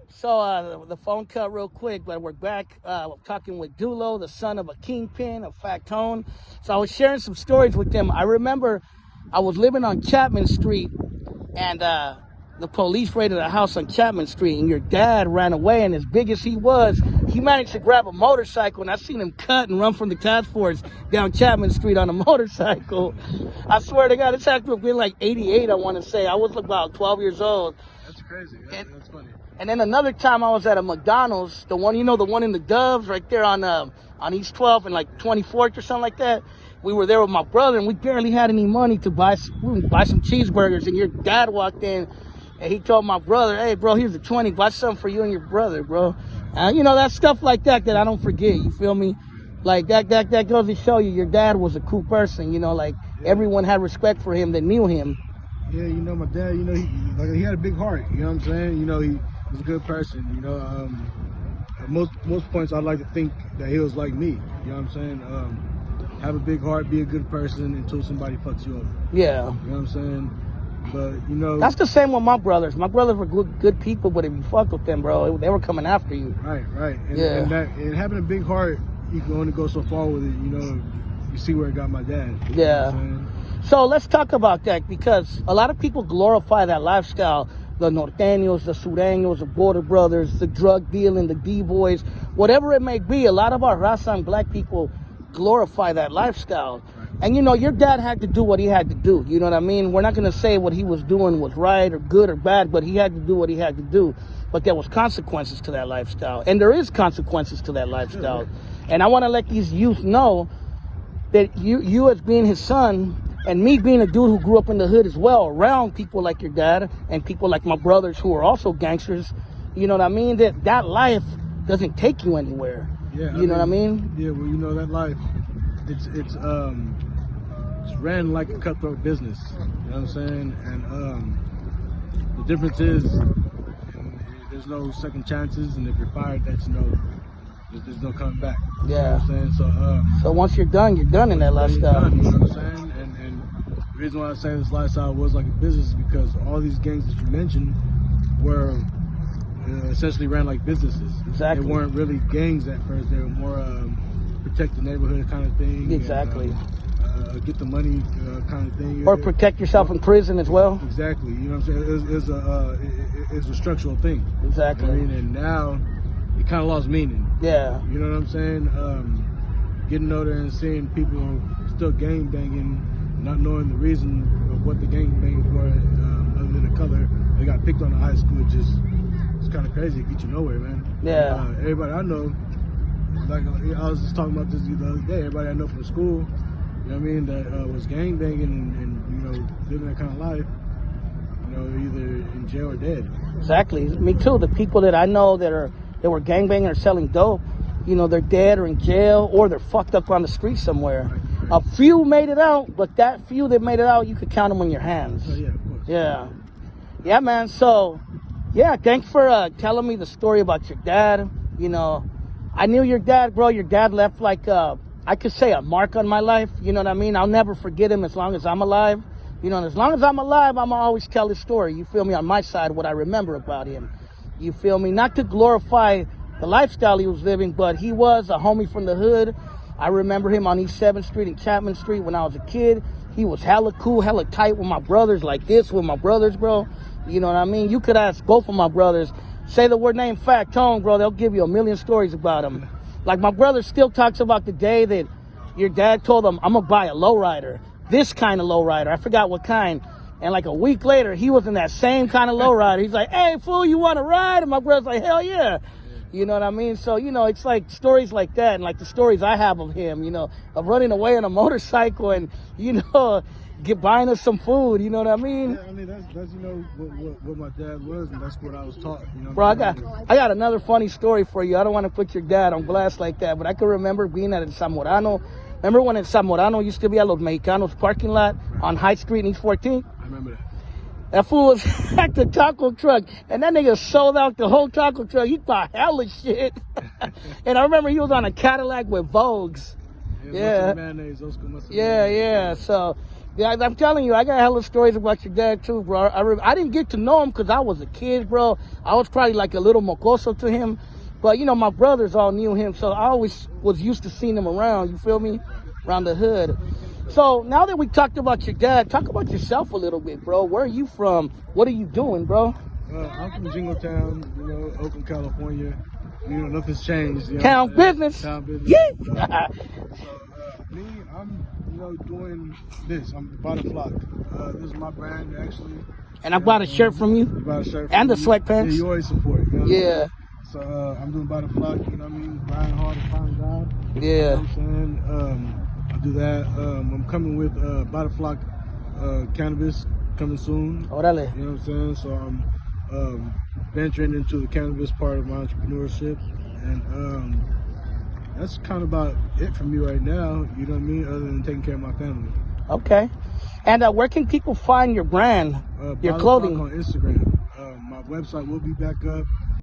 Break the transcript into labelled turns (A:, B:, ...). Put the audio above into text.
A: So the phone cut real quick, but we're back talking with Dulow, the son of a kingpin, a factone. So I was sharing some stories with them. I remember I was living on Chapman Street, and the police raided a house on Chapman Street, and your dad ran away, and as big as he was, he managed to grab a motorcycle, and I seen him cut and run from the task force down Chapman Street on a motorcycle. I swear to God, this had to have been like 88, I want to say. I was about 12 years old.
B: That's crazy. That's funny.
A: And then another time I was at a McDonald's, the one in the Doves right there on East 12th and like 24th or something like that. We were there with my brother, and we barely had any money to buy some cheeseburgers, and your dad walked in, and he told my brother, "Hey, bro, here's the 20, buy something for you and your brother, bro." That's stuff like that I don't forget, you feel me? Like, that goes to show you your dad was a cool person, everyone had respect for him that knew him.
B: Yeah, my dad, he had a big heart, you know what I'm saying? He was a good person, At most points, I'd like to think that he was like me, you know what I'm saying? Have a big heart, be a good person until somebody fucks you over.
A: Yeah.
B: You know what I'm saying? But,
A: that's the same with my brothers. My brothers were good people, but if you fucked with them, bro, they were coming after you.
B: Right. And having a big heart, you can only go so far with it, You see where it got my dad.
A: Yeah. So let's talk about that, because a lot of people glorify that lifestyle. The norteños, the sureños, the border brothers, the drug dealing, the D-boys, whatever it may be. A lot of our raza and black people glorify that lifestyle. Right. And your dad had to do what he had to do. You know what I mean? We're not going to say what he was doing was right or good or bad, but he had to do what he had to do. But there was consequences to that lifestyle. And there is consequences to that lifestyle. Sure. And I want to let these youth know that you as being his son, and me being a dude who grew up in the hood as well, around people like your dad and people like my brothers who are also gangsters, you know what I mean? That life doesn't take you anywhere.
B: Yeah,
A: you know what I mean?
B: Yeah, well, that life, it's ran like a cutthroat business. You know what I'm saying? And the difference is, there's no second chances, and if you're fired, there's no coming back.
A: Yeah.
B: You know what I'm saying?
A: So once you're done in that lifestyle.
B: You know what I'm saying? And the reason why I say this lifestyle was like a business is because all these gangs that you mentioned were essentially ran like businesses.
A: Exactly.
B: They weren't really gangs at first. They were more protect the neighborhood kind of thing.
A: Exactly.
B: And, get the money kind of thing.
A: Or protect yourself in prison as well.
B: Exactly. You know what I'm saying? It's a structural thing.
A: Exactly.
B: You know what I mean? And now it kind of lost meaning.
A: Yeah.
B: You know what I'm saying? Getting out there and seeing people still gang banging, not knowing the reason of what the gang banging for, other than the color. They got picked on in high school. It's kind of crazy. It gets you nowhere, man.
A: Yeah.
B: Everybody I know, like I was just talking about this the other day. Everybody I know from school, you know what I mean, that was gang banging and living that kind of life, either in jail or dead.
A: Exactly. Me too. The people that I know that were gangbanging or selling dope, they're dead or in jail, or they're fucked up on the street somewhere. Right. A few made it out, but that few that made it out, you could count them on your hands.
B: Oh, yeah, of course.
A: Yeah. Yeah, man. So, yeah, thanks for telling me the story about your dad. I knew your dad, bro. Your dad left like, I could say a mark on my life. You know what I mean? I'll never forget him as long as I'm alive. And as long as I'm alive, I'm going to always tell his story. You feel me? On my side, what I remember about him. You feel me? Not to glorify the lifestyle he was living, but he was a homie from the hood. I remember him on East 7th Street and Chapman Street when I was a kid. He was hella cool, hella tight with my brothers, like this with my brothers, bro. You know what I mean? You could ask both of my brothers, say the word name Factone, bro. They'll give you a million stories about him. Like my brother still talks about the day that your dad told him, I'm going to buy a lowrider. This kind of lowrider. I forgot what kind. And like a week later, he was in that same kind of lowrider. He's like, hey, fool, you want to ride? And my brother's like, hell yeah. You know what I mean? So, it's like stories like that, and like the stories I have of him, of running away on a motorcycle and, buying us some food, you know what I mean?
B: Yeah, I mean, that's what my dad was, and that's what I was taught.
A: Bro, I got another funny story for you. I don't want to put your dad on blast like that, but I can remember being at Zamorano. Remember when Zamorano used to be at Los Mexicanos parking lot on High Street in East 14th?
B: I remember that.
A: That fool was at the taco truck, and that nigga sold out the whole taco truck. He bought hella shit. And I remember he was on a Cadillac with Vogues.
B: Yeah. Mayonnaise,
A: Yeah. So Yeah, I'm telling you, I got hella stories about your dad too, bro. I didn't get to know him because I was a kid, bro. I was probably like a little mocoso to him. But, you know, my brothers all knew him, so I always was used to seeing him around, you feel me? Around the hood. So now that we talked about your dad, talk about yourself a little bit, bro. Where are you from? What are you doing, bro?
B: I'm from Jingletown, you know, Oakland, California. You know, nothing's changed. You know
A: Town business.
B: Town business.
A: Yeah.
B: Me, I'm, you know, doing this. I'm Butterfly. This is my brand, actually.
A: And I bought a shirt from you.
B: You bought a shirt
A: and
B: from
A: the
B: me.
A: sweatpants.
B: Yeah, you always support. You know
A: Yeah.
B: So I'm doing Butterfly, you know what I mean? Grind hard to find God.
A: Yeah.
B: You know what I'm saying? I do that. I'm coming with Butterfly cannabis coming soon.
A: Orale.
B: You know what I'm saying? So I'm venturing into the cannabis part of my entrepreneurship. And that's kind of about it for me right now, you know what I mean? Other than taking care of my family.
A: Okay. And where can people find your brand, your
B: Butterfly
A: clothing?
B: on Instagram. My website will be back up.